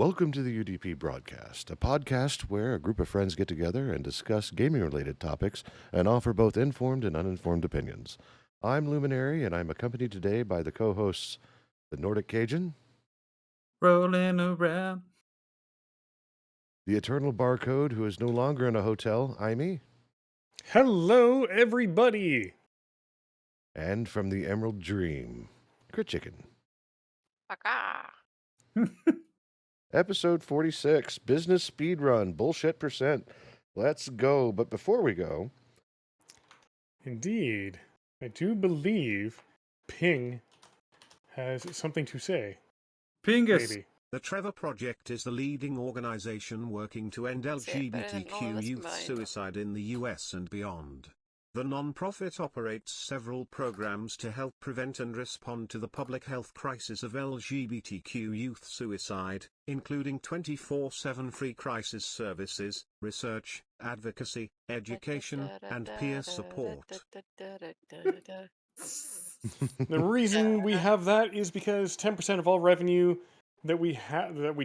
Welcome to the UDP broadcast, a podcast where a group of friends get together and discuss gaming-related topics and offer both informed and uninformed opinions. I'm Luminari, and I'm accompanied today by the co-hosts, the Nordic Cajun, Rolling around. the Eternal Barcode, who is no longer in a hotel, Imi, Hello, everybody! and from the Emerald Dream, Crit Chicken. Episode 46, Business Speedrun, Bullshit Percent. Let's go. But before we go... Indeed, I do believe Ping has something to say. Pingus. Maybe. The Trevor Project is the leading organization working to end LGBTQ youth suicide in the US and beyond. The non-profit operates several programs to help prevent and respond to the public health crisis of LGBTQ youth suicide, including 24/7 free crisis services, research, advocacy, education, and peer support. The reason we have that is because 10% of all revenue that we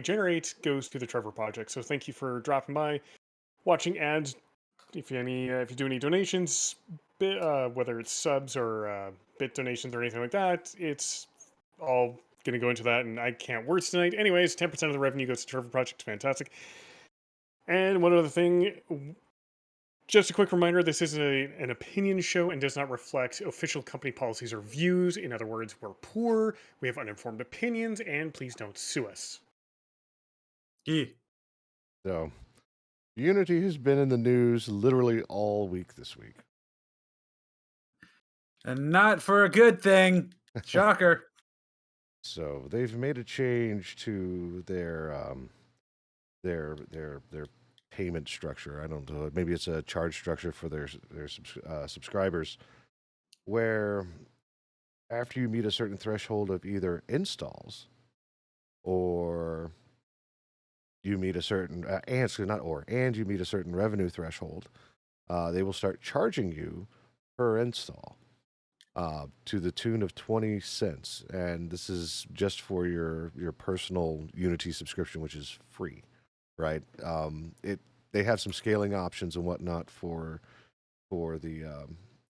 generate goes to the Trevor Project. So thank you for dropping by, watching ads. If you do any donations, whether it's subs or bit donations or anything like that, it's all going to go into that, and I can't words tonight. Anyways, 10% of the revenue goes to Trevor Project. Fantastic. And one other thing, just a quick reminder, this is an opinion show and does not reflect official company policies or views. In other words, we're poor, we have uninformed opinions, and please don't sue us. Yeah. So, Unity has been in the news literally all week this week. And not for a good thing. Shocker. So they've made a change to their payment structure. I don't know. Maybe it's a charge structure for their subscribers, where after you meet a certain threshold of either installs or you meet a certain and you meet a certain revenue threshold, they will start charging you per install to the tune of 20 cents. And this is just for your personal Unity subscription, which is free, right? They have some scaling options and whatnot for the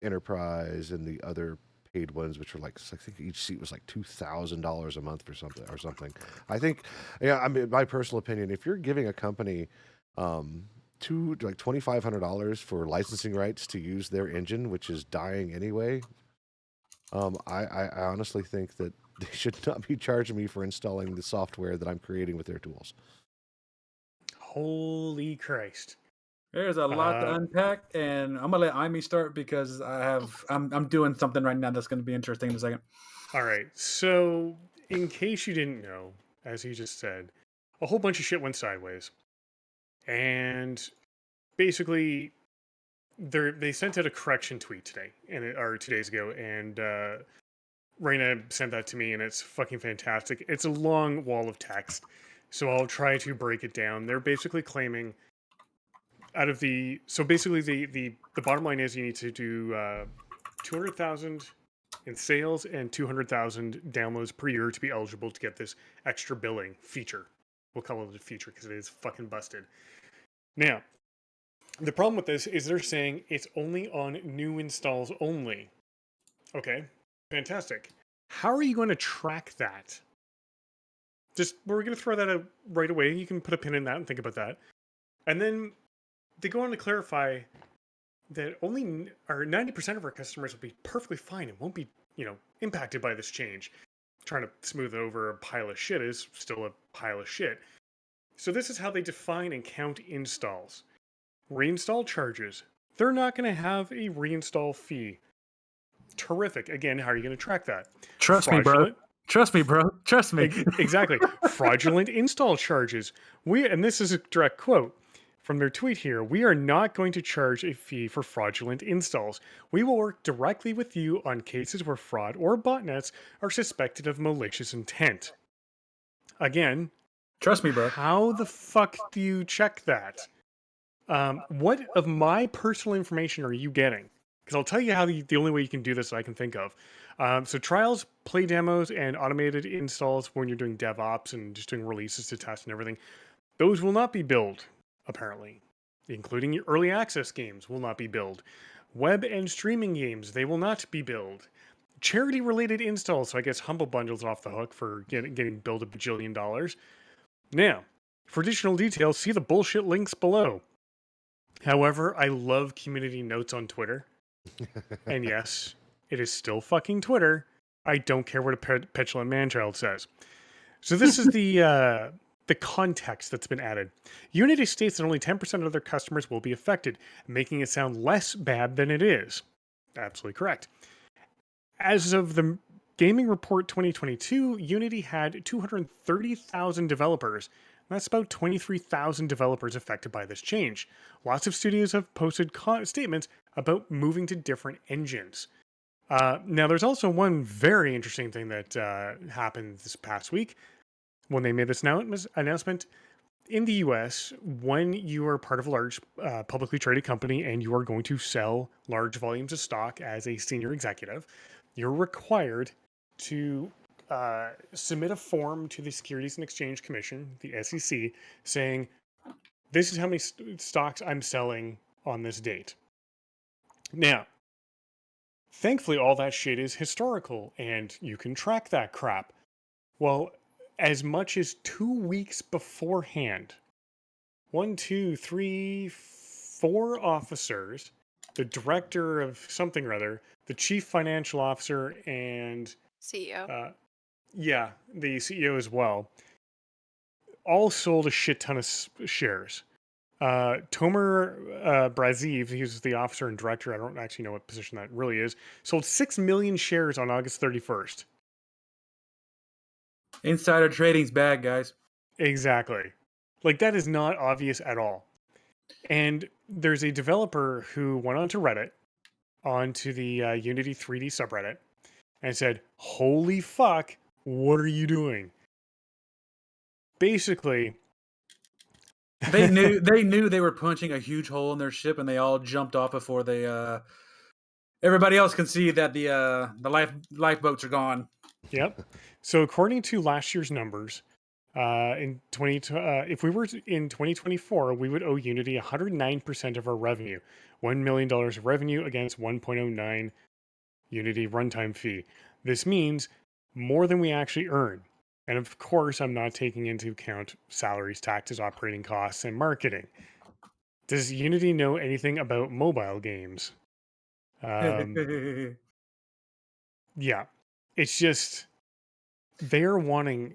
enterprise and the other paid ones, which were like, I think each seat was like $2,000 a month or something. I think, I mean, my personal opinion, if you're giving a company $2,500 for licensing rights to use their engine, which is dying anyway, I honestly think that they should not be charging me for installing the software that I'm creating with their tools. Holy Christ. There's a lot to unpack, and I'm gonna let Imi start because I'm doing something right now that's gonna be interesting in a second. All right. So, in case you didn't know, as he just said, a whole bunch of shit went sideways, and basically, they sent out a correction tweet today, or 2 days ago, and Raina sent that to me, and it's fucking fantastic. It's a long wall of text, so I'll try to break it down. They're basically claiming the bottom line is you need to do 200,000 in sales and 200,000 downloads per year to be eligible to get this extra billing feature. We'll call it a feature because it is fucking busted. Now, the problem with this is they're saying it's only on new installs only. Okay, fantastic. How are you going to track that? We're going to throw that out right away. You can put a pin in that and think about that. And then they go on to clarify that only 90% of our customers will be perfectly fine and won't be, impacted by this change. Trying to smooth over a pile of shit is still a pile of shit. So this is how they define and count installs. Reinstall charges. They're not going to have a reinstall fee. Terrific. Again, how are you going to track that? Trust me, bro. Trust me. Exactly. Fraudulent install charges. And this is a direct quote from their tweet here. We are not going to charge a fee for fraudulent installs. We will work directly with you on cases where fraud or botnets are suspected of malicious intent. Again, trust me, bro. How the fuck do you check that? What of my personal information are you getting? Because I'll tell you how the only way you can do this that I can think of. So trials, play demos, and automated installs when you're doing DevOps and just doing releases to test and everything, those will not be billed, apparently. Including your early access games will not be billed. Web and streaming games, they will not be billed. Charity-related installs, so I guess Humble Bundle's off the hook for getting billed $1 bajillion. Now, for additional details, see the bullshit links below. However, I love community notes on Twitter. And yes, it is still fucking Twitter. I don't care what a petulant manchild says. So this is the context that's been added. Unity states that only 10% of their customers will be affected, making it sound less bad than it is. Absolutely correct. As of the Gaming Report 2022, Unity had 230,000 developers. That's about 23,000 developers affected by this change. Lots of studios have posted statements about moving to different engines. Now, there's also one very interesting thing that happened this past week when they made this announcement. In the US, when you are part of a large publicly traded company and you are going to sell large volumes of stock as a senior executive, you're required to submit a form to the Securities and Exchange Commission, the SEC, saying, this is how many stocks I'm selling on this date. Now, thankfully, all that shit is historical, and you can track that crap. Well, as much as 2 weeks beforehand, 4 officers, the director of something or other, the chief financial officer, and CEO. The CEO as well, all sold a shit ton of shares. Tomer Braziv, he's the officer and director, I don't actually know what position that really is, sold 6 million shares on August 31st. Insider trading's bad, guys. Exactly. Like, that is not obvious at all. And there's a developer who went onto Reddit, onto the Unity 3D subreddit, and said, holy fuck, what are you doing? Basically, They knew they were punching a huge hole in their ship, and they all jumped off before they everybody else can see that the lifeboats are gone. Yep. So according to last year's numbers, if we were in 2024, we would owe Unity 109% of our revenue, $1 million of revenue against 1.09 Unity runtime fee. This means more than we actually earn. And of course, I'm not taking into account salaries, taxes, operating costs, and marketing. Does Unity know anything about mobile games? Yeah. It's just, they're wanting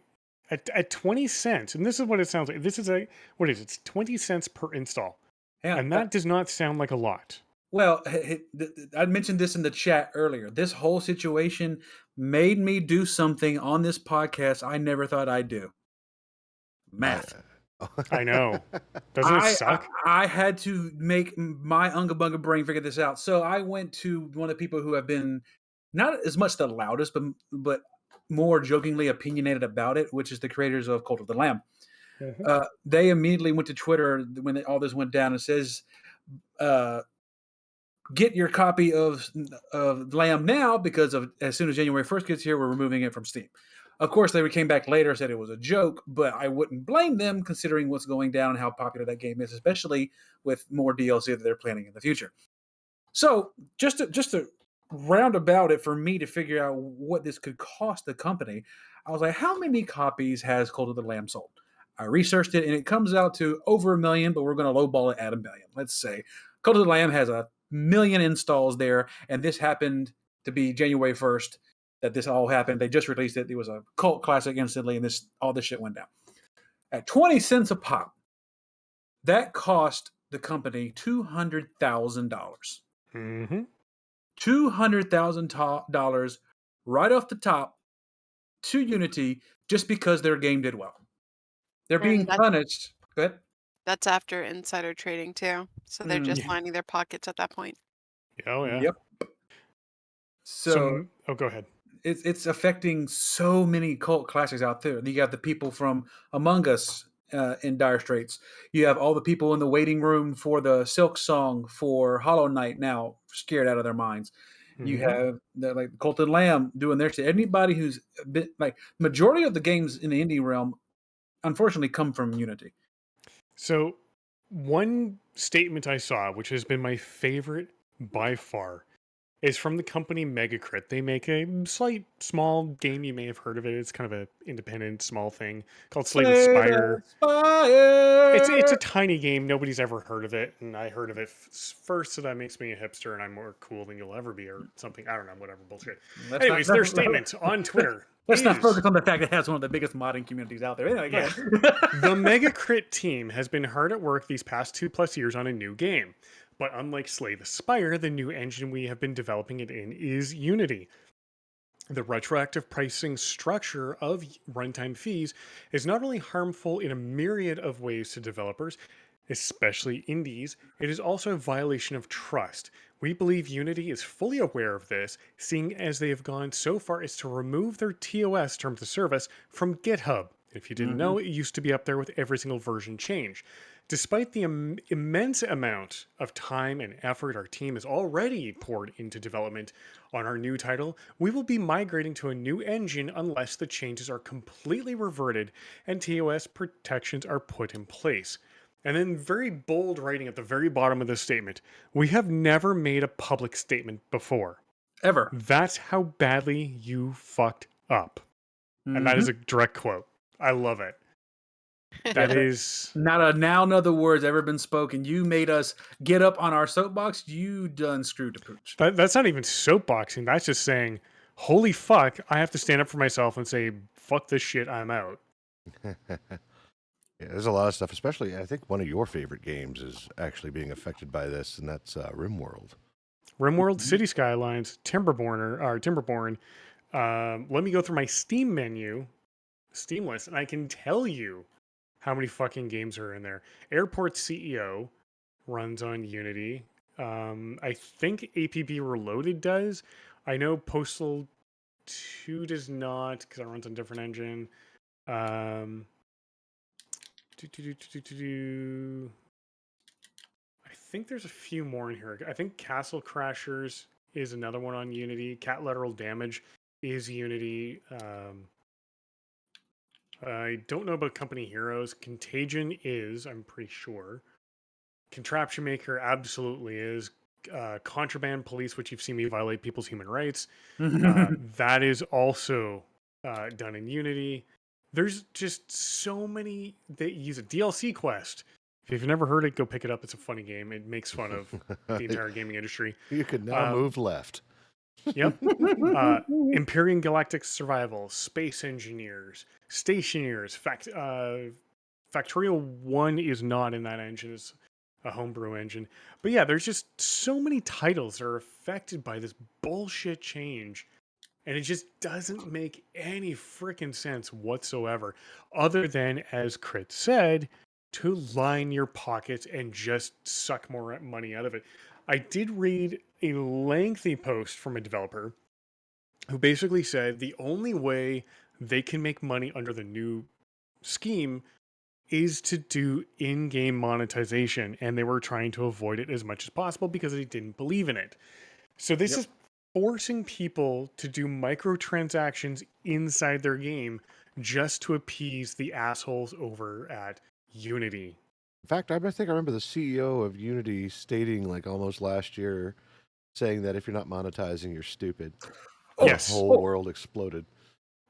at 20 cents. And this is what it sounds like. This is what is it? It's 20 cents per install. Yeah, and that does not sound like a lot. Well, I mentioned this in the chat earlier. This whole situation made me do something on this podcast I never thought I'd do. Math. I know. Doesn't it suck? I had to make my Unga Bunga brain figure this out. So I went to one of the people who have been not as much the loudest, but more jokingly opinionated about it, which is the creators of Cult of the Lamb. Mm-hmm. They immediately went to Twitter when all this went down and says, get your copy of Lamb now, because as soon as January 1st gets here, we're removing it from Steam. Of course, they came back later, said it was a joke, but I wouldn't blame them considering what's going down and how popular that game is, especially with more DLC that they're planning in the future. So just to round about it for me to figure out what this could cost the company, I was like, how many copies has Cult of the Lamb sold? I researched it, and it comes out to over 1 million, but we're going to lowball it at 1 million. Let's say Cult of the Lamb has 1 million installs there, and this happened to be January 1st that this all happened. They just released it. It was a cult classic instantly, and all this shit went down. At 20 cents a pop, that cost the company $200,000. Mm-hmm. $200,000 right off the top to Unity just because their game did well. They're being punished. Go ahead. That's after insider trading too. So they're just lining their pockets at that point. Oh, yeah. Yep. So go ahead. It's affecting so many cult classics out there. You got the people from Among Us in dire straits. You have all the people in the waiting room for the Silk Song for Hollow Knight now scared out of their minds. You have like Cult and Lamb doing their shit. Anybody who's been like majority of the games in the indie realm, unfortunately, come from Unity. So, one statement I saw, which has been my favorite by far, is from the company Megacrit. They make a small game. You may have heard of it. It's kind of an independent, small thing called Slay the Spire. It's a tiny game. Nobody's ever heard of it, and I heard of it first, so that makes me a hipster, and I'm more cool than you'll ever be, or something. I don't know, whatever bullshit. Anyways, their statement on Twitter. Let's not focus on the fact that it has one of the biggest modding communities out there. Anyway, yeah. The Megacrit team has been hard at work these past 2+ years on a new game. But unlike Slay the Spire, the new engine we have been developing it in is Unity. The retroactive pricing structure of runtime fees is not only harmful in a myriad of ways to developers, especially indies, it is also a violation of trust. We believe Unity is fully aware of this, seeing as they have gone so far as to remove their TOS terms of service from GitHub. If you didn't know, it used to be up there with every single version change. Despite the immense amount of time and effort our team has already poured into development on our new title, we will be migrating to a new engine unless the changes are completely reverted and TOS protections are put in place. And then very bold writing at the very bottom of this statement, we have never made a public statement before. Ever. That's how badly you fucked up. And that is a direct quote. I love it. That is not another word's ever been spoken. You made us get up on our soapbox. You done screwed the pooch. That's not even soapboxing. That's just saying, holy fuck, I have to stand up for myself and say, fuck this shit, I'm out. Yeah, there's a lot of stuff, especially I think one of your favorite games is actually being affected by this, and that's RimWorld. RimWorld, City Skylines, Timberborn. Let me go through my Steam menu, Steam list, and I can tell you how many fucking games are in there. Airport CEO runs on Unity. I think APB Reloaded does. I know Postal 2 does not, because it runs on a different engine. I think there's a few more in here. I think Castle Crashers is another one on Unity. Cat Lateral Damage is Unity. I don't know about Company Heroes. Contagion is, I'm pretty sure. Contraption Maker absolutely is. Contraband Police, which you've seen me violate people's human rights. That is also done in Unity. There's just so many that use it. DLC Quest. If you've never heard it, go pick it up. It's a funny game. It makes fun of the entire gaming industry. You could now move left. Yep. Empyrean Galactic Survival, Space Engineers, Stationeers. Factorial 1 is not in that engine. It's a homebrew engine. But yeah, there's just so many titles that are affected by this bullshit change. And it just doesn't make any freaking sense whatsoever. Other than, as Crit said, to line your pockets and just suck more money out of it. I did read a lengthy post from a developer who basically said the only way they can make money under the new scheme is to do in-game monetization, and they were trying to avoid it as much as possible because they didn't believe in it. So this is forcing people to do microtransactions inside their game just to appease the assholes over at Unity. In fact, I think I remember the CEO of Unity stating, like almost last year, saying that if you're not monetizing, you're stupid. Yes. The whole world exploded.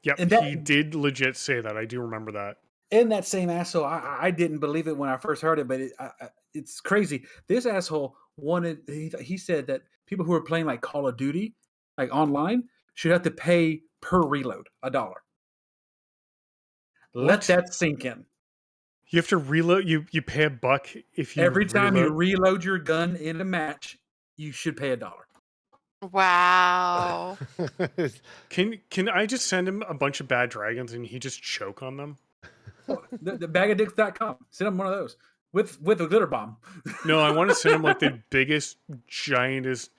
Yep, and he did legit say that. I do remember that. And that same asshole, I didn't believe it when I first heard it, but it's crazy. This asshole he said that people who are playing like Call of Duty, like online, should have to pay per reload $1. Let that sink in. You have to reload. You pay $1 if you every time you reload your gun in a match, you should pay $1. Wow. Can I just send him a bunch of bad dragons and he just choke on them? The bagadicks.com. Send him one of those with a glitter bomb. No, I want to send him like the biggest, giantest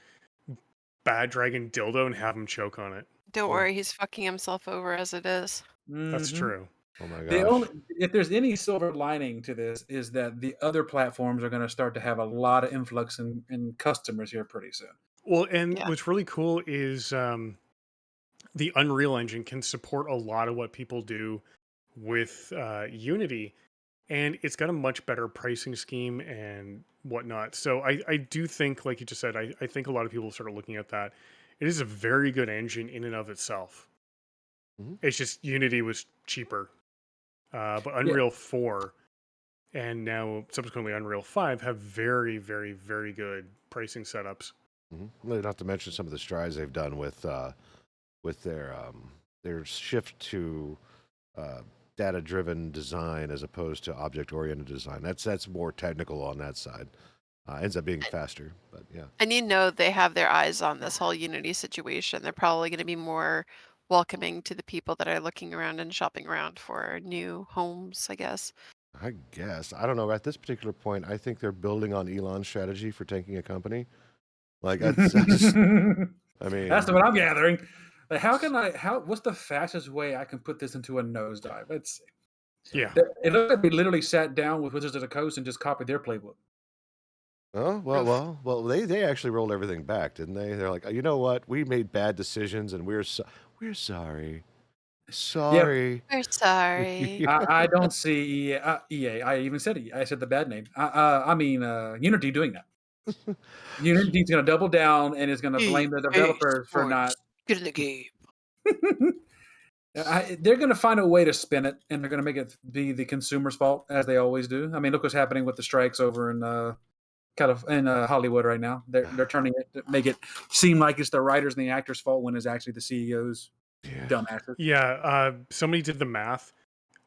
bad dragon dildo and have him choke on it. Don't worry, he's fucking himself over as it is. That's true. Oh my The gosh. only if there's any silver lining to this is that the other platforms are going to start to have a lot of influx in customers here pretty soon. Well, and Yeah. what's really cool is the Unreal Engine can support a lot of what people do with Unity, and it's got a much better pricing scheme and whatnot. So I do think, like you just said, I think a lot of people started looking at that. It is a very good engine in and of itself. Mhm. It's just Unity was cheaper, but Yeah. Unreal 4 and now subsequently Unreal 5 have very, very, very good pricing setups. Not to mention some of the strides they've done with their shift to uh, data-driven design as opposed to object-oriented design. That's more technical on that side. Ends up being faster, but yeah. And they have their eyes on this whole Unity situation. They're probably going to be more welcoming to the people that are looking around and shopping around for new homes, I guess. I guess I don't know. At this particular point, I think they're building on Elon's strategy for taking a company. Like I That's mean, what I'm gathering. Like, what's the fastest way I can put this into a nosedive? Let's see. Yeah. It looks like they literally sat down with Wizards of the Coast and just copied their playbook. oh well. They actually rolled everything back, didn't they? They're like, you know what? We made bad decisions, and we're sorry. Yep. Sorry. We're sorry. I don't see EA. I even said it. I said the bad name. I mean, Unity doing that. Unity's going to double down and is going to blame the developers for not. Get in the game. They're going to find a way to spin it, and they're going to make it be the consumer's fault, as they always do. I mean, look what's happening with the strikes over in Hollywood right now. They're turning it to make it seem like it's the writers and the actors' fault when it's actually the CEOs. Yeah. Dumbasses. Yeah. Somebody did the math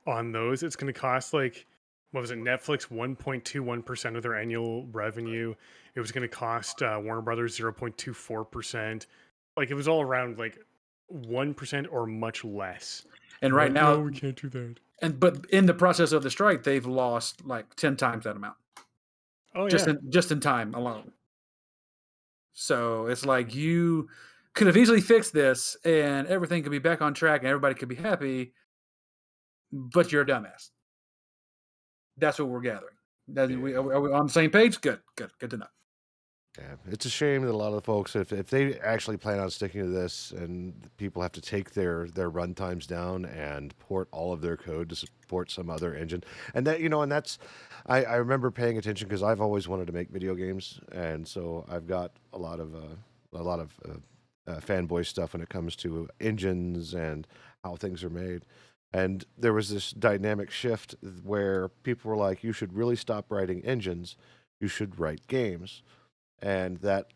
on those. It's going to cost like, what was it? Netflix 1.21% of their annual revenue. It was going to cost Warner Brothers 0.24%. Like it was all around like 1% or much less. And right Like, now, no, we can't do that. but in the process of the strike, they've lost like 10 times that amount. Oh yeah. Just in time alone. So it's like you could have easily fixed this and everything could be back on track and everybody could be happy, but you're a dumbass. That's what we're gathering. Are we on the same page? Good to know. Yeah, it's a shame that a lot of the folks, if they actually plan on sticking to this, and people have to take their run times down and port all of their code to support some other engine, and and that's, I remember paying attention because I've always wanted to make video games, and so I've got a lot of fanboy stuff when it comes to engines and how things are made. And there was this dynamic shift where people were like, "You should really stop writing engines. You should write games." And that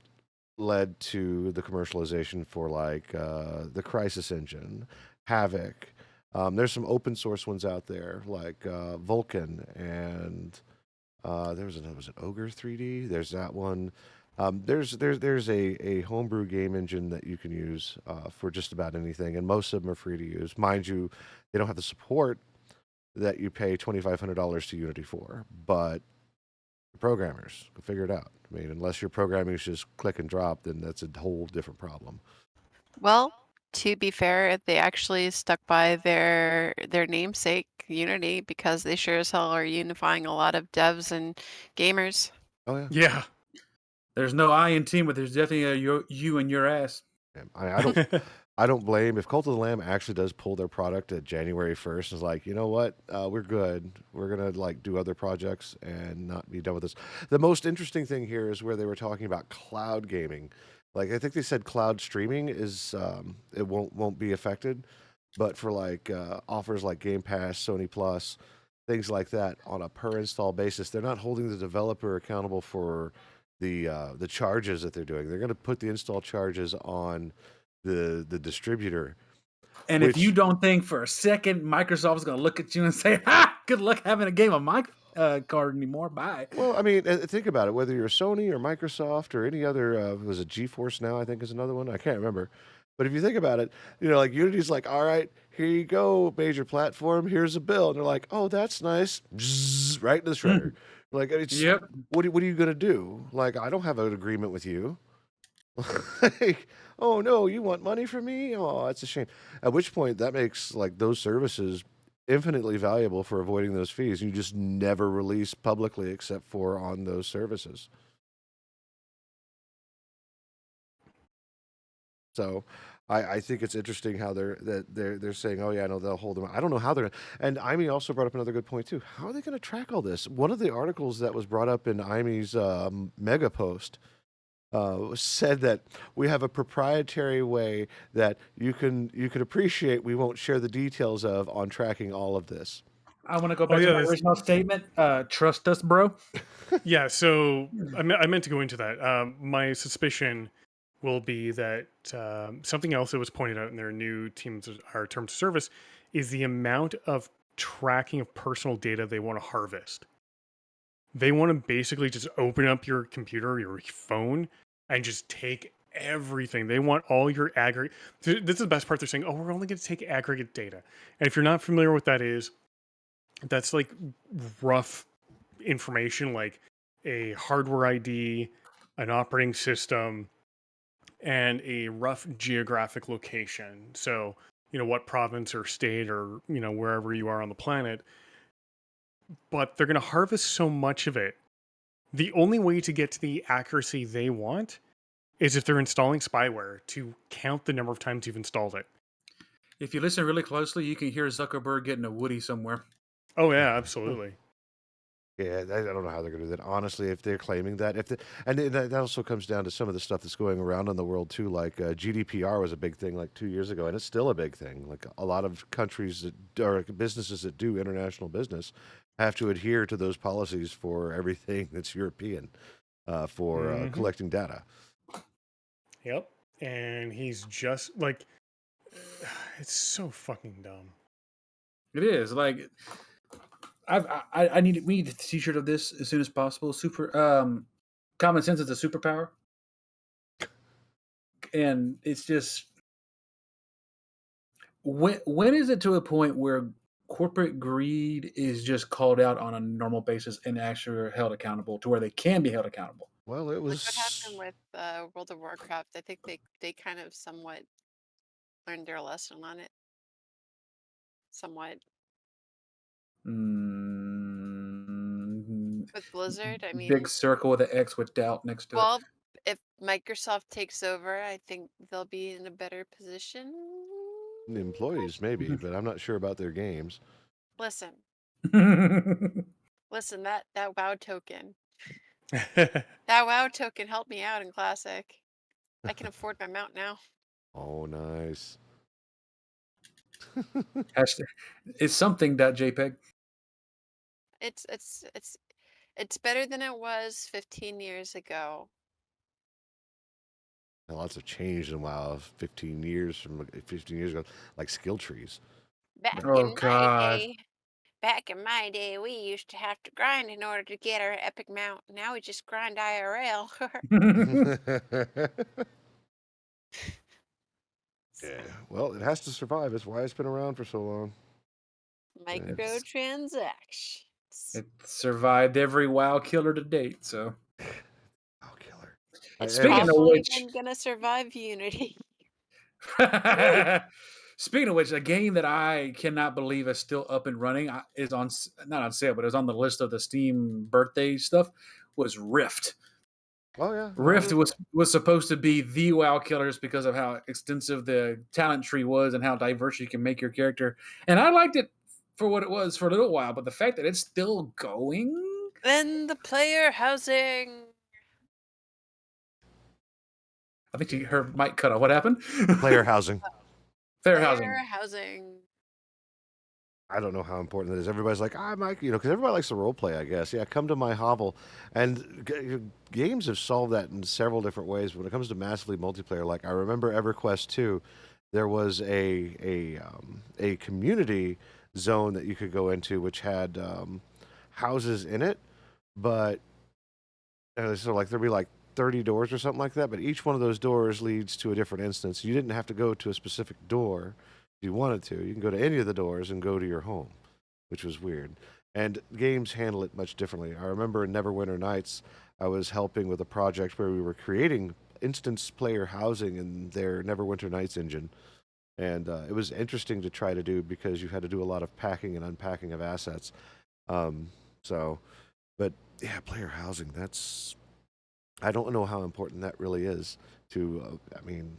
led to the commercialization for like the Crisis Engine, Havoc. There's some open source ones out there like Vulkan, and there was another, was it Ogre 3D? There's that one. There's a homebrew game engine that you can use for just about anything, and most of them are free to use. Mind you, they don't have the support that you pay $2,500 to Unity for, but programmers can figure it out. I mean, unless your programming is just click and drop, then that's a whole different problem. Well, to be fair, they actually stuck by their namesake, Unity, because they sure as hell are unifying a lot of devs and gamers. Oh yeah. Yeah. There's no I in team, but there's definitely a you and your ass. Yeah, I don't blame if Cult of the Lamb actually does pull their product at January 1st. And is like, you know what, we're good. We're gonna like do other projects and not be done with this. The most interesting thing here is where they were talking about cloud gaming. Like I think they said cloud streaming is it won't be affected, but for like offers like Game Pass, Sony Plus, things like that on a per install basis, they're not holding the developer accountable for the charges that they're doing. They're going to put the install charges on the distributor. And if you don't think for a second Microsoft's going to look at you and say, "Ha, good luck having a game of my card anymore. Bye." Well, I mean, think about it. Whether you're Sony or Microsoft or any other, was it GeForce Now? I think is another one. I can't remember. But if you think about it, like Unity's like, all right, here you go, major platform. Here's a bill, and they're like, oh, that's nice, Bzzz, right into the shredder. Like, it's, Yep. What are you gonna do? Like, I don't have an agreement with you. Like, oh no, you want money from me? Oh, that's a shame. At which point, that makes like those services infinitely valuable for avoiding those fees. You just never release publicly except for on those services. So I think it's interesting how they're saying, oh yeah, no, they'll hold them. I don't know how they're. And Amy also brought up another good point too. How are they going to track all this? One of the articles that was brought up in Amy's mega post said that we have a proprietary way that you can appreciate. We won't share the details of on tracking all of this. I want to go back to yeah, my this- original statement. Trust us, bro. Yeah, so I meant to go into that. My suspicion will be that something else that was pointed out in their new terms of service is the amount of tracking of personal data they want to harvest. They want to basically just open up your computer, your phone, and just take everything. They want all your aggregate. This is the best part. They're saying, oh, we're only going to take aggregate data. And if you're not familiar with what that is, that's like rough information like a hardware ID, an operating system, and a rough geographic location. So, what province or state or, wherever you are on the planet. But they're going to harvest so much of it. The only way to get to the accuracy they want is if they're installing spyware to count the number of times you've installed it. If you listen really closely, you can hear Zuckerberg getting a Woody somewhere. Oh, yeah, absolutely. Yeah, I don't know how they're going to do that. Honestly, if they're claiming that, and that also comes down to some of the stuff that's going around in the world too. Like GDPR was a big thing like 2 years ago, and it's still a big thing. Like a lot of countries that or businesses that do international business have to adhere to those policies for everything that's European for collecting data. Yep, and he's just like, it's so fucking dumb. It is like. We need a T-shirt of this as soon as possible. Common sense is a superpower, and it's just when is it to a point where corporate greed is just called out on a normal basis and actually held accountable to where they can be held accountable? Well, it was. Like what happened with World of Warcraft? I think they kind of somewhat learned their lesson on it. Somewhat. With Blizzard, I mean, big circle with an X with doubt next to it. well, if Microsoft takes over, I think they'll be in a better position. The employees, maybe, but I'm not sure about their games. Listen, that WoW token. That WoW token helped me out in Classic. I can afford my mount now. Oh, nice. It's something. JPEG. It's better than it was 15 years ago. And lots have changed in WoW. 15 years ago, like skill trees. Back Oh, in God. my day, we used to have to grind in order to get our epic mount. Now we just grind IRL. Yeah. Well, it has to survive. That's why it's been around for so long. Microtransactions. It survived every WoW killer to date. So, Oh, killer. It's Speaking of probably which- even gonna survive Unity. speaking of which, a game that I cannot believe is still up and running is not on sale, but it was on the list of the Steam birthday stuff. Was Rift. Oh yeah. Rift was supposed to be the WoW killers because of how extensive the talent tree was and how diverse you can make your character. And I liked it for what it was for a little while, but the fact that it's still going. Then the player housing. I think her mic cut off. What happened? Player housing. Fair housing. Player housing. I don't know how important that is. Everybody's like, Mike, because everybody likes to role play, I guess. Yeah, come to my hovel. And games have solved that in several different ways. But when it comes to massively multiplayer, like I remember EverQuest 2, there was a community zone that you could go into, which had houses in it, but so like there'd be like 30 doors or something like that. But each one of those doors leads to a different instance. You didn't have to go to a specific door. If you wanted to, you can go to any of the doors and go to your home, which was weird. And games handle it much differently. I remember in Neverwinter Nights, I was helping with a project where we were creating instance player housing in their Neverwinter Nights engine. And it was interesting to try to do because you had to do a lot of packing and unpacking of assets. So, but yeah, player housing, that's, I don't know how important that really is to, I mean,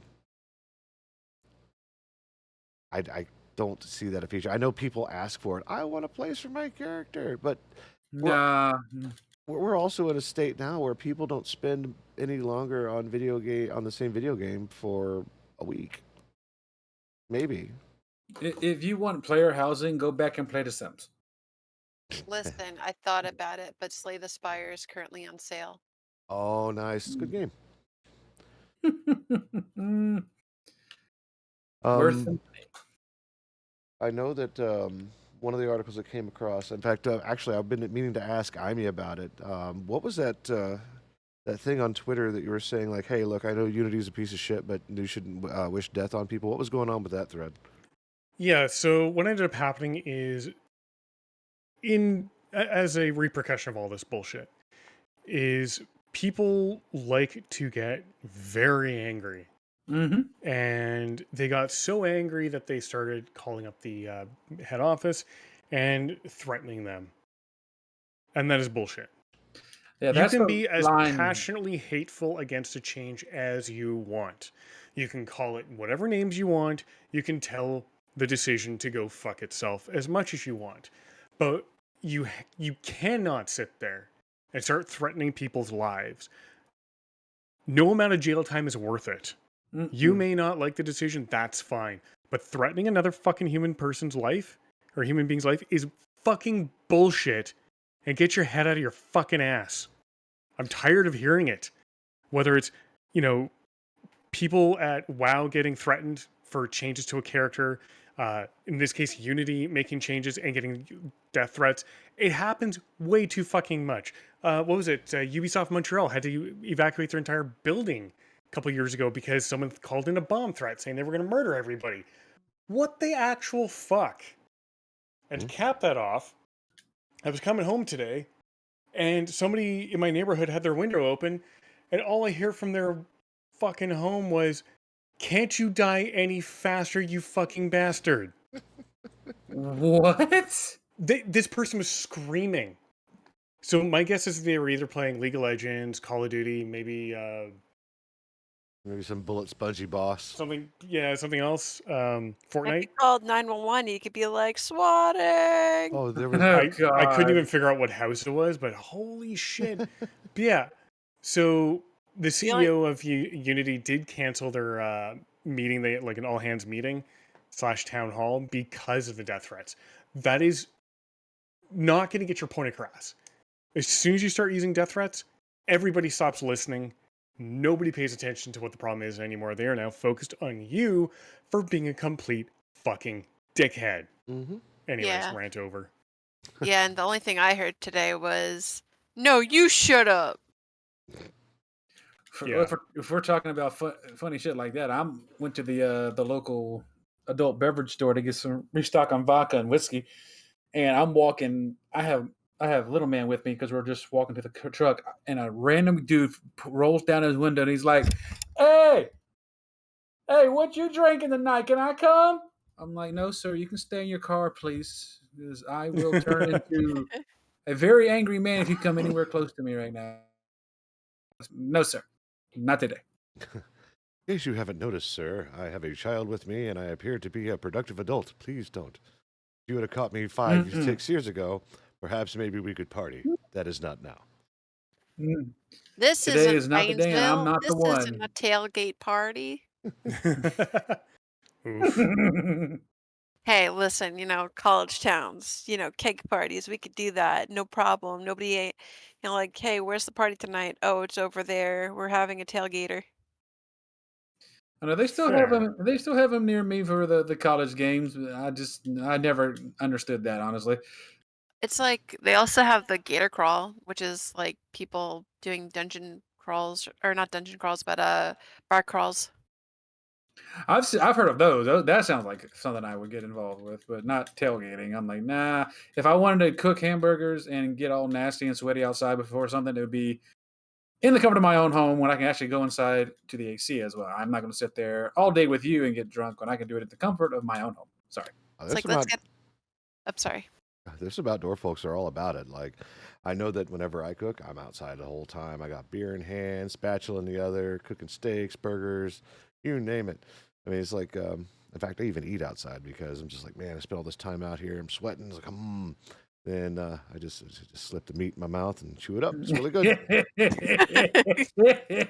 I don't see that a feature. I know people ask for it. I want a place for my character, but Nah. we're also in a state now where people don't spend any longer on the same video game for a week. Maybe. If you want player housing, go back and play The Sims. Listen, I thought about it, but Slay the Spire is currently on sale. Oh, nice. Good game. Worth Um, I know that one of the articles that came across, in fact, actually, I've been meaning to ask Amy about it. What was that that thing on Twitter that you were saying, like, hey, look, I know Unity's a piece of shit, but you shouldn't wish death on people? What was going on with that thread? Yeah, so what ended up happening is, as a repercussion of all this bullshit, is people like to get very angry. Mm-hmm. And they got so angry that they started calling up the head office and threatening them. And that is bullshit. Yeah, You that's can what be as line. passionately hateful against a change as you want. You can call it whatever names you want. You can tell the decision to go fuck itself as much as you want. But you cannot sit there and start threatening people's lives. No amount of jail time is worth it. You may not like the decision, that's fine. But threatening another fucking human person's life, or human being's life, is fucking bullshit. And get your head out of your fucking ass. I'm tired of hearing it. Whether it's, people at WoW getting threatened for changes to a character, in this case, Unity making changes and getting death threats. It happens way too fucking much. What was it? Ubisoft Montreal had to evacuate their entire building a couple years ago because someone called in a bomb threat saying they were going to murder everybody. What the actual fuck? And to cap that off, I was coming home today and somebody in my neighborhood had their window open, and all I hear from their fucking home was, "Can't you die any faster, you fucking bastard?" What? This person was screaming. So my guess is they were either playing League of Legends, Call of Duty, maybe Maybe some bullet spongy boss. something else. If you Fortnite. called 911, you could be like, swatting. Oh, there was. Oh, I couldn't God. even figure out what house it was, but holy shit. But yeah. So the CEO of Unity did cancel their meeting, like an all hands meeting / town hall, because of the death threats. That is not going to get your point across. As soon as you start using death threats, everybody stops listening. Nobody pays attention to what the problem is anymore. They are now focused on you for being a complete fucking dickhead. Mm-hmm. Anyways, Yeah. rant over. Yeah, and the only thing I heard today was, "No, you shut up." Yeah. If we're talking about funny shit like that, I went to the local adult beverage store to get some restock on vodka and whiskey, and I'm walking. I have little man with me because we're just walking to the truck, and a random dude rolls down his window and he's like, "Hey, what you drinking tonight? Can I come?" I'm like, "No, sir. You can stay in your car, please, because I will turn into a very angry man if you come anywhere close to me right now." No, sir. Not today. In case you haven't noticed, sir, I have a child with me and I appear to be a productive adult. Please don't. If you would have caught me 6 years ago, perhaps maybe we could party. That is not now. This Today isn't is not the day, and I'm Painesville. not This the isn't a tailgate party. Oof. Hey, listen, college towns, keg parties, we could do that, no problem. Nobody ain't, like, hey, where's the party tonight? Oh, it's over there. We're having a tailgater. I know they still have Fair. them. They still have them near me for the college games. I never understood that, honestly. It's like they also have the gator crawl, which is like people doing dungeon crawls, or not dungeon crawls, but bar crawls. I've heard of those. That sounds like something I would get involved with, but not tailgating. I'm like, nah. If I wanted to cook hamburgers and get all nasty and sweaty outside before something, it would be in the comfort of my own home when I can actually go inside to the AC as well. I'm not going to sit there all day with you and get drunk when I can do it at the comfort of my own home. Sorry. It's There's like, some let's out, get. I'm sorry. there's some outdoor folks that are all about it. Like, I know that whenever I cook, I'm outside the whole time. I got beer in hand, spatula in the other, cooking steaks, burgers, you name it. I mean, it's like, in fact, I even eat outside because I'm just like, man, I spent all this time out here. I'm sweating. It's like, Then I just slip the meat in my mouth and chew it up. It's really good.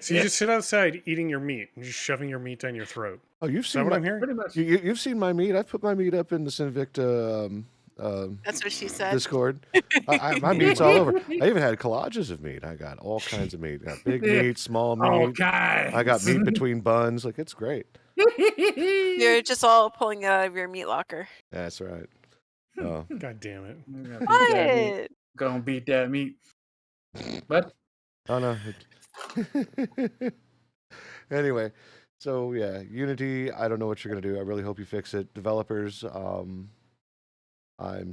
So you just sit outside eating your meat and just shoving your meat down your throat. Oh, you've Is that seen what my, I'm hearing? Pretty much. you've seen my meat. I've put my meat up in the Sinvicta That's what she said. Discord. My meat's all over. I even had collages of meat. I got all kinds of meat. I got big meat, small All meat. kinds. I got meat between buns. Like, it's great. You're just all pulling it out of your meat locker. That's right. Oh, God damn it. What? Gonna beat that meat. But oh no. Anyway, so yeah, Unity. I don't know what you're gonna do. I really hope you fix it. Developers, I'm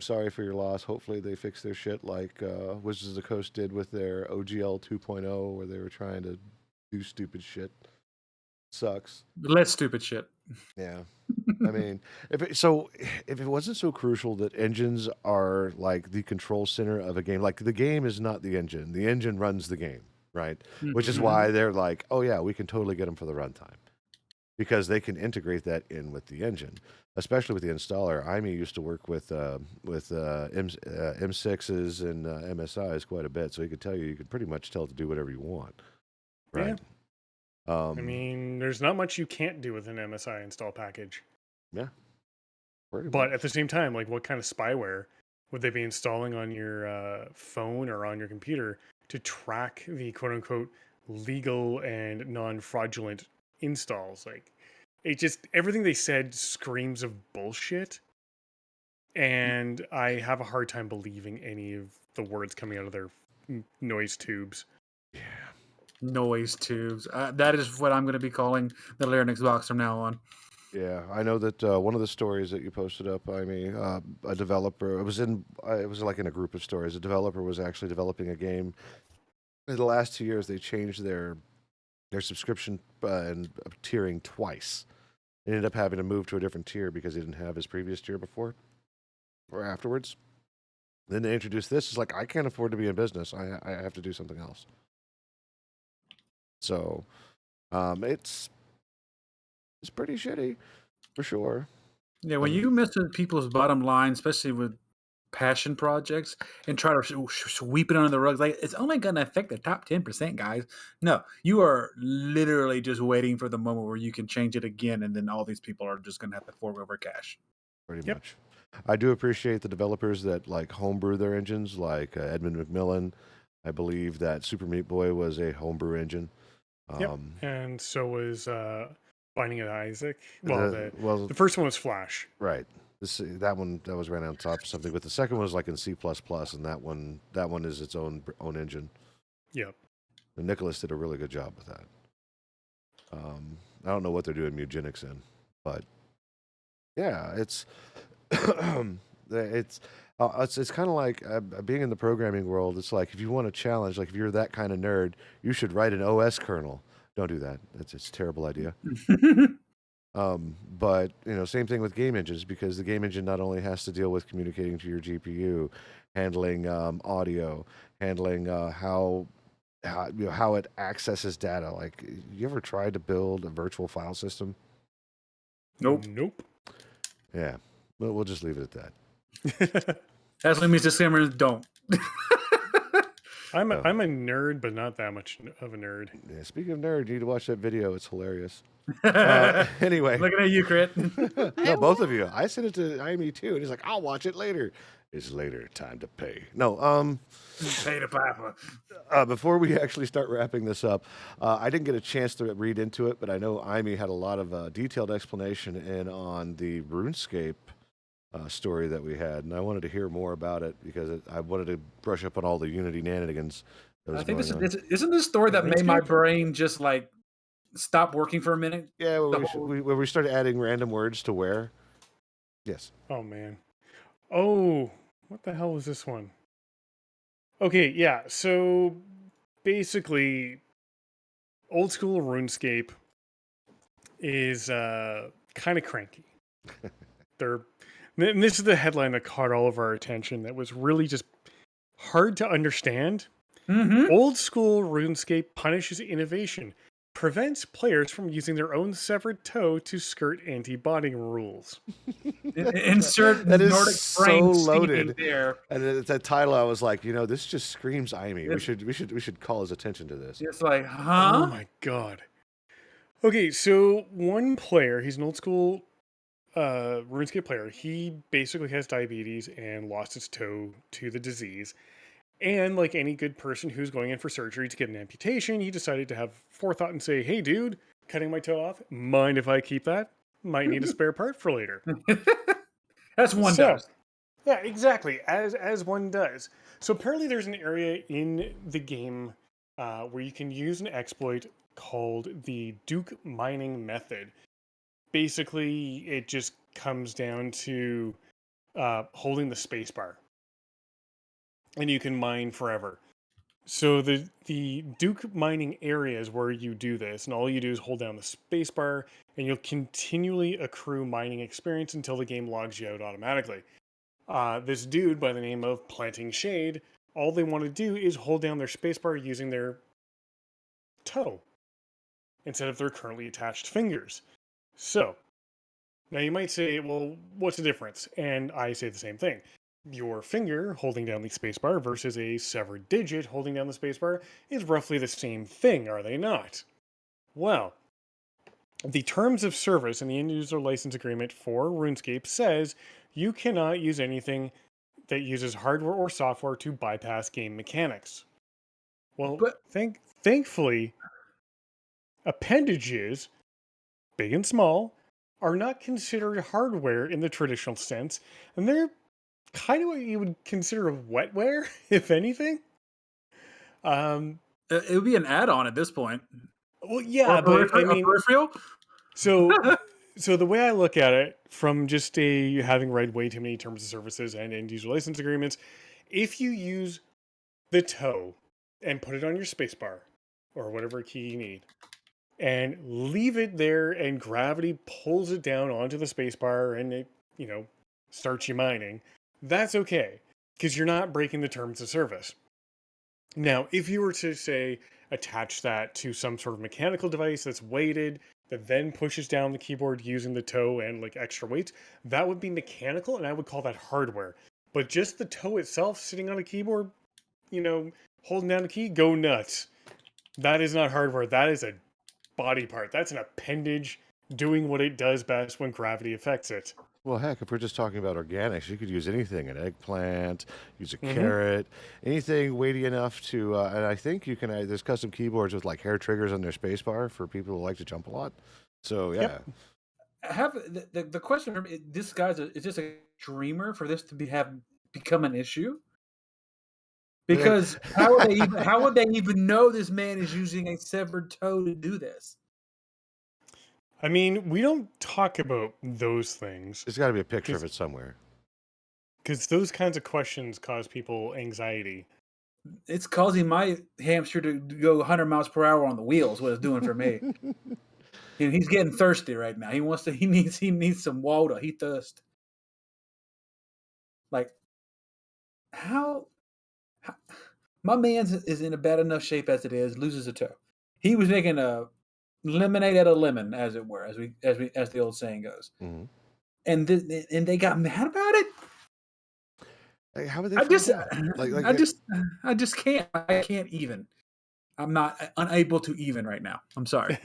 sorry for your loss. Hopefully they fix their shit like Wizards of the Coast did with their OGL 2.0, where they were trying to do stupid shit. Sucks. less stupid shit. Yeah. I mean, if it wasn't so crucial that engines are like the control center of a game, like the game is not the engine runs the game, right? Which is Mhm. why they're like, oh yeah, we can totally get them for the runtime because they can integrate that in with the engine, especially with the installer. IME used to work with M6s and MSIs quite a bit, so he could tell you could pretty much tell it to do whatever you want, right? I mean, there's not much you can't do with an MSI install package. Yeah. Pretty But much. at the same time, like, what kind of spyware would they be installing on your phone or on your computer to track the quote unquote legal and non fraudulent installs? Like, it just, everything they said screams of bullshit. And I have a hard time believing any of the words coming out of their noise tubes. Yeah. Noise tubes. That is what I'm going to be calling the Larynx box from now on. Yeah, I know that one of the stories that you posted up, I mean, a developer, it was like in a group of stories. A developer was actually developing a game. In the last 2 years, they changed their subscription and tiering twice. They ended up having to move to a different tier because he didn't have his previous tier before or afterwards. Then they introduced this. It's like, I can't afford to be in business. I have to do something else. So, it's pretty shitty, for sure. Yeah, when you mess with people's bottom line, especially with passion projects, and try to sweep it under the rug, like it's only going to affect the top 10%, guys. No, you are literally just waiting for the moment where you can change it again, and then all these people are just going to have to fork over cash. Pretty Yep. much. I do appreciate the developers that like homebrew their engines, like Edmund McMillan. I believe that Super Meat Boy was a homebrew engine. Yep. And so was Binding of Isaac. Well, the first one was Flash. Right. That was ran on top of something, but the second one was like in C++, and that one is its own engine. Yep. And Nicholas did a really good job with that. I don't know what they're doing Mugenics in, but yeah, it's it's kind of like being in the programming world. It's like if you want a challenge, like if you're that kind of nerd, you should write an OS kernel. Don't do that. It's a terrible idea. But same thing with game engines, because the game engine not only has to deal with communicating to your GPU, handling audio, handling how it accesses data. Like, you ever tried to build a virtual file system? Nope. Yeah, but we'll just leave it at that. That's what means disclaimer: don't. I'm a nerd, but not that much of a nerd. Yeah, speaking of nerd, you need to watch that video. It's hilarious. Anyway, Looking at you, Crit. no, both of you. I sent it to IME too, and he's like, "I'll watch it later." It's later. Time to pay. No, Pay to Papa. Before we actually start wrapping this up, I didn't get a chance to read into it, but I know IME had a lot of detailed explanation in on the RuneScape story that we had, and I wanted to hear more about it because I wanted to brush up on all the Unity nanigans. I think isn't this story that made my brain just like stop working for a minute? Yeah, when we started adding random words to where. Yes. Oh man. Oh, what the hell was this one? Okay, yeah. So basically, old school RuneScape is kind of cranky. And this is the headline that caught all of our attention. That was really just hard to understand. Mm-hmm. Old school RuneScape punishes innovation, prevents players from using their own severed toe to skirt anti-botting rules. Insert That is Nordic so brain loaded. there. And it's that title. I was like, this just screams IME. We should call his attention to this. It's like, huh? Oh my god. Okay, so one player, he's an old school RuneScape player. He basically has diabetes and lost his toe to the disease. And like any good person who's going in for surgery to get an amputation, he decided to have forethought and say, hey dude, cutting my toe off, mind if I keep that? Might need a spare part for later. That's one So, does. Yeah, exactly, as one does. So apparently there's an area in the game where you can use an exploit called the Duke mining method. Basically, it just comes down to holding the spacebar. And you can mine forever. So the Duke mining areas where you do this, and all you do is hold down the spacebar, and you'll continually accrue mining experience until the game logs you out automatically. This dude by the name of Planting Shade, all they want to do is hold down their spacebar using their toe instead of their currently attached fingers. So, now you might say, well, what's the difference? And I say the same thing. Your finger holding down the spacebar versus a severed digit holding down the spacebar is roughly the same thing, are they not? Well, the terms of service in the end user license agreement for RuneScape says you cannot use anything that uses hardware or software to bypass game mechanics. Well, But- thankfully, appendages, big and small, are not considered hardware in the traditional sense, and they're kind of what you would consider wetware, if anything. It would be an add-on at this point. Well, yeah, Or but I mean, peripheral. so the way I look at it, from just having read way too many terms of services and end user license agreements, if you use the toe and put it on your spacebar or whatever key you need, and leave it there, and gravity pulls it down onto the spacebar, and it starts you mining, that's okay, because you're not breaking the terms of service. Now, if you were to, say, attach that to some sort of mechanical device that's weighted, that then pushes down the keyboard using the toe and like extra weights, that would be mechanical, and I would call that hardware. But just the toe itself sitting on a keyboard, holding down the key, go nuts. That is not hardware. That is a body part. That's an appendage doing what it does best when gravity affects it. Well, heck, if we're just talking about organics, you could use anything, an eggplant, use a carrot, anything weighty enough to, and I think you can, there's custom keyboards with like hair triggers on their spacebar for people who like to jump a lot. So, yeah. Yep. Have the question from this guy's is this a dreamer for this to become an issue? Because how would they even know this man is using a severed toe to do this? I mean, we don't talk about those things. There's got to be a picture of it somewhere. Because those kinds of questions cause people anxiety. It's causing my hamster to go 100 miles per hour on the wheels. What it's doing for me. And he's getting thirsty right now. He needs some water. He thirst. Like how my man is in a bad enough shape as it is. Loses a toe. He was making a lemonade out of lemon, as it were, as the old saying goes. Mm-hmm. And they got mad about it. Hey, how would they? I just can't. I can't even. I'm not unable to even right now. I'm sorry.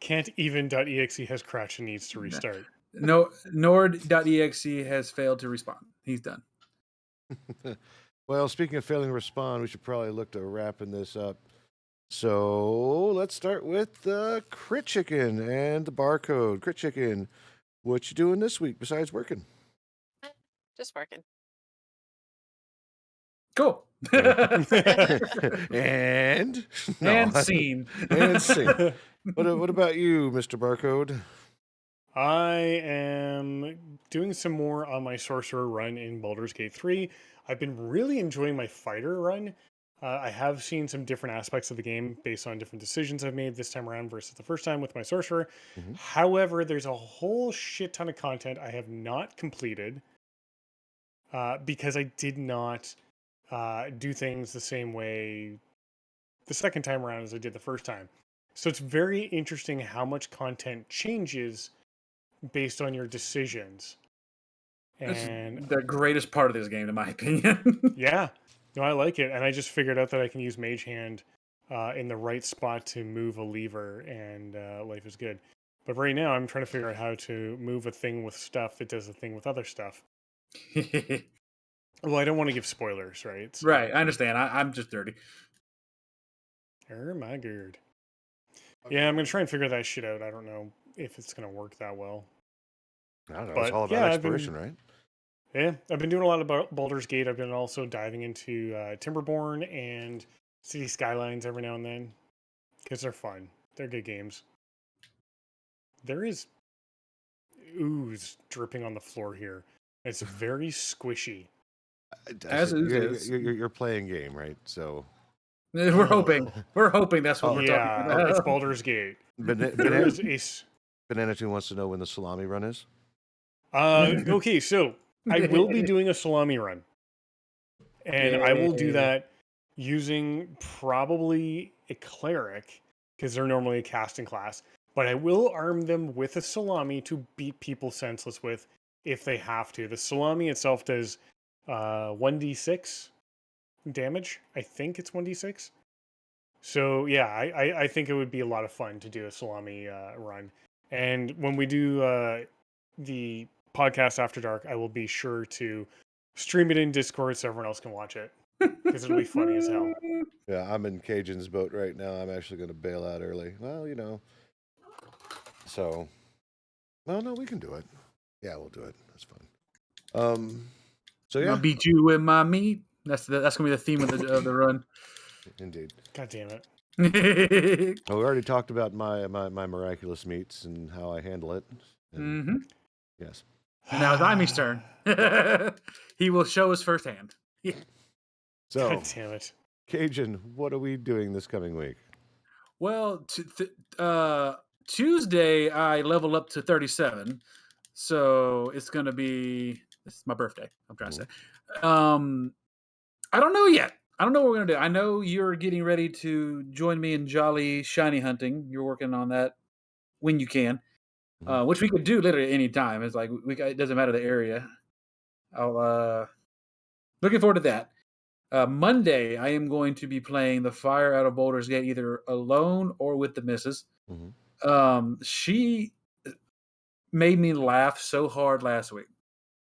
Can't even.exe has crashed and needs to restart. No, Nord.exe has failed to respond. He's done. Well, speaking of failing to respond, we should probably look to wrapping this up. So let's start with the Crit Chicken and the barcode. Crit Chicken, what you doing this week besides working? Just working. Cool. and scene. And scene. What about you, Mr. Barcode? I am doing some more on my sorcerer run in Baldur's Gate 3. I've been really enjoying my fighter run. I have seen some different aspects of the game based on different decisions I've made this time around versus the first time with my sorcerer. Mhm. However, there's a whole shit ton of content I have not completed because I did not do things the same way the second time around as I did the first time. So it's very interesting how much content changes based on your decisions. It's And the greatest part of this game, in my opinion. yeah, no, I like it. And I just figured out that I can use Mage Hand in the right spot to move a lever, and life is good. But right now, I'm trying to figure out how to move a thing with stuff that does a thing with other stuff. Well, I don't want to give spoilers, right? So, Right, I understand. I'm just dirty. oh my god. Yeah, I'm going to try and figure that shit out. I don't know if it's going to work that well. I don't know. But It's all about yeah, exploration, right? Yeah, I've been doing a lot of Baldur's Gate. I've been also diving into Timberborn and City Skylines every now and then because they're fun. They're good games. There is ooze dripping on the floor here. It's very squishy. As ooze is. You're playing game, right? So We're hoping. We're hoping that's what we're Yeah, talking about. it's Baldur's Gate. There is a Banana 2 wants to know when the salami run is. okay, so I will be doing a salami run. And I will do Yay. that using probably a cleric, because they're normally a casting class. But I will arm them with a salami to beat people senseless with if they have to. The salami itself does 1d6 damage. I think it's 1d6. So yeah, I think it would be a lot of fun to do a salami run. And when we do the podcast After Dark, I will be sure to stream it in Discord so everyone else can watch it because it'll be funny as hell. Yeah, I'm in Cajun's boat right now. I'm actually going to bail out early. Well, you know. So, well, no, we can do it. Yeah, we'll do it. That's fun. So yeah, I'll beat you with my meat. That's gonna be the theme of the run. indeed. God damn it. Well, we already talked about my miraculous meats and how I handle it. And Mm-hmm. yes. And now it's Imy's turn. He will show us firsthand. So, God damn it. Cajun, what are we doing this coming week? Well, Tuesday I level up to 37, so it's gonna be. This is my birthday. I'm trying to say. I don't know yet. I don't know what we're gonna do. I know you're getting ready to join me in jolly shiny hunting. You're working on that when you can, which we could do literally any time. It's like it doesn't matter the area. I'll looking forward to that. Monday, I am going to be playing the Fire out of Baldur's Gate either alone or with the missus. She made me laugh so hard last week.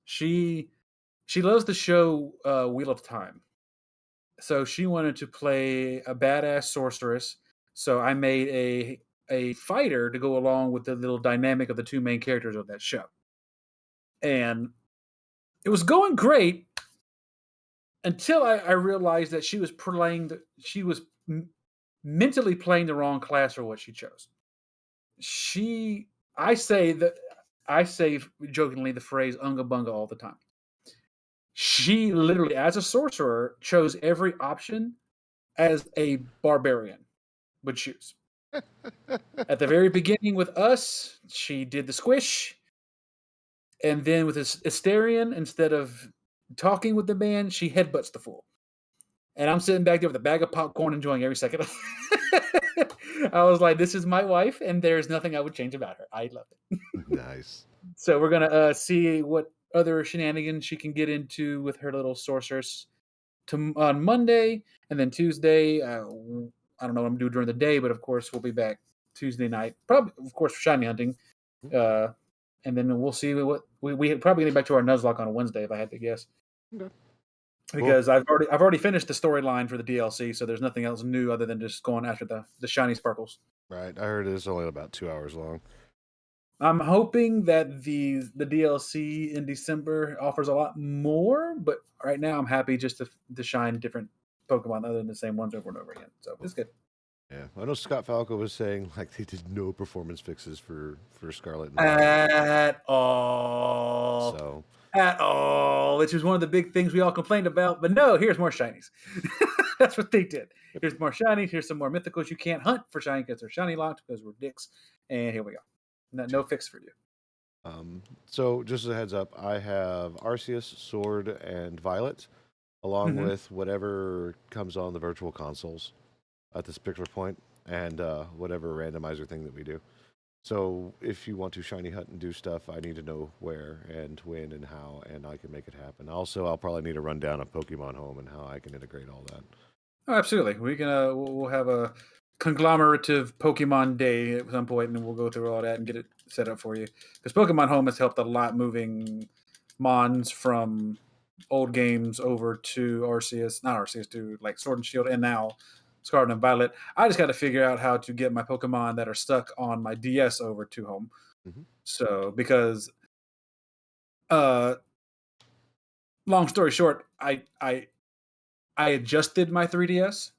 She loves the show Wheel of Time, so she wanted to play a badass sorceress. So I made a fighter to go along with the little dynamic of the two main characters of that show, and it was going great until I realized that she was mentally playing the wrong class for what she chose. I say jokingly the phrase "unga bunga" all the time. She literally, as a sorcerer, chose every option as a barbarian would choose. At the very beginning with us, she did the squish, and then with Asterion, instead of talking with the man, she headbutts the fool. And I'm sitting back there with a bag of popcorn, enjoying every second of it. I was like, this is my wife, and there's nothing I would change about her. I love it. Nice. So we're going to see what other shenanigans she can get into with her little sorceress on Monday. And then Tuesday, I don't know what I'm doing during the day, but of course, we'll be back Tuesday night. Probably, of course, for shiny hunting. And then we'll see what we probably get back to our Nuzlocke on a Wednesday, if I had to guess. Okay. Because I've already finished the storyline for the DLC, so there's nothing else new other than just going after the shiny sparkles. Right. I heard it's only about 2 hours long. I'm hoping that the DLC in December offers a lot more, but right now I'm happy just to shine different Pokemon other than the same ones over and over again. So it's good. Yeah, I know Scott Falco was saying like they did no performance fixes for Scarlet and At all. So at all, which was one of the big things we all complained about. But no, here's more shinies. That's what they did. Here's more shinies. Here's some more mythicals. You can't hunt for shiny because they're shiny locked because we're dicks. And here we go. No fix for you. So just as a heads up, I have Arceus, Sword, and Violet, along with whatever comes on the virtual consoles at this particular point, and whatever randomizer thing that we do. So if you want to shiny hunt and do stuff, I need to know where and when and how, and I can make it happen. Also, I'll probably need a rundown of Pokemon Home and how I can integrate all that. Oh, absolutely. We can. We'll have a conglomerative Pokemon day at some point, and then we'll go through all that and get it set up for you. Because Pokemon Home has helped a lot moving Mons from old games over to Arceus, not Arceus, to like Sword and Shield, and now Scarlet and Violet. I just got to figure out how to get my Pokemon that are stuck on my DS over to Home. So because, long story short, I adjusted my 3DS,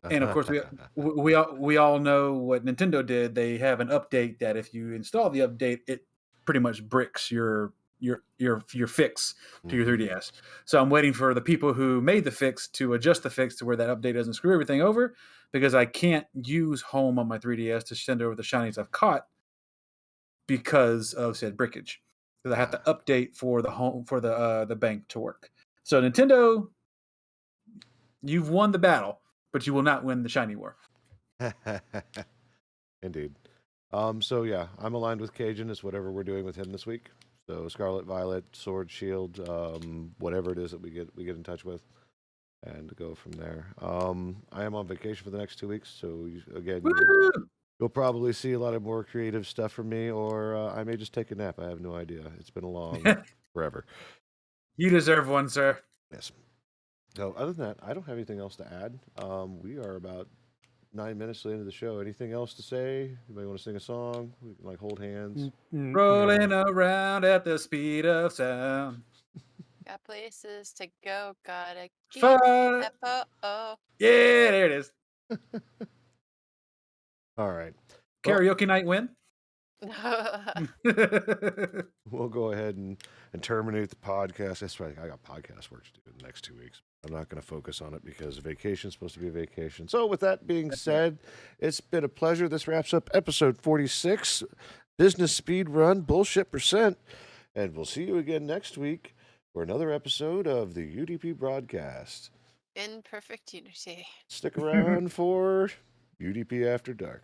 and of course we all know what Nintendo did. They have an update that if you install the update, it pretty much bricks your fix to your 3DS. So I'm waiting for the people who made the fix to adjust the fix to where that update doesn't screw everything over, because I can't use Home on my 3DS to send over the shinies I've caught because of said brickage. Because I have to update for the home for the bank to work. So Nintendo, you've won the battle, but you will not win the shiny war. Indeed. So yeah, I'm aligned with Cajun. It's whatever we're doing with him this week. So Scarlet, Violet, Sword, Shield, whatever it is that we get in touch with, and go from there. I am on vacation for the next 2 weeks, so you'll probably see a lot of more creative stuff from me, or I may just take a nap. I have no idea. It's been a long forever. You deserve one, sir. Yes. So other than that, I don't have anything else to add. We are about 9 minutes into the show. Anything else to say? Anybody want to sing a song? We can like hold hands. Rolling around at the speed of sound. Got places to go. Gotta keep Fun. FOO. Yeah, there it is. All right. Karaoke night win. We'll go ahead and terminate the podcast. That's right. I got podcast work to do in the next 2 weeks. I'm not going to focus on it because vacation is supposed to be a vacation. So with that being said, it's been a pleasure. This wraps up episode 46, Business Speed Run Bullshit %. And we'll see you again next week for another episode of the UDP broadcast. In perfect unity. Stick around for UDP After Dark.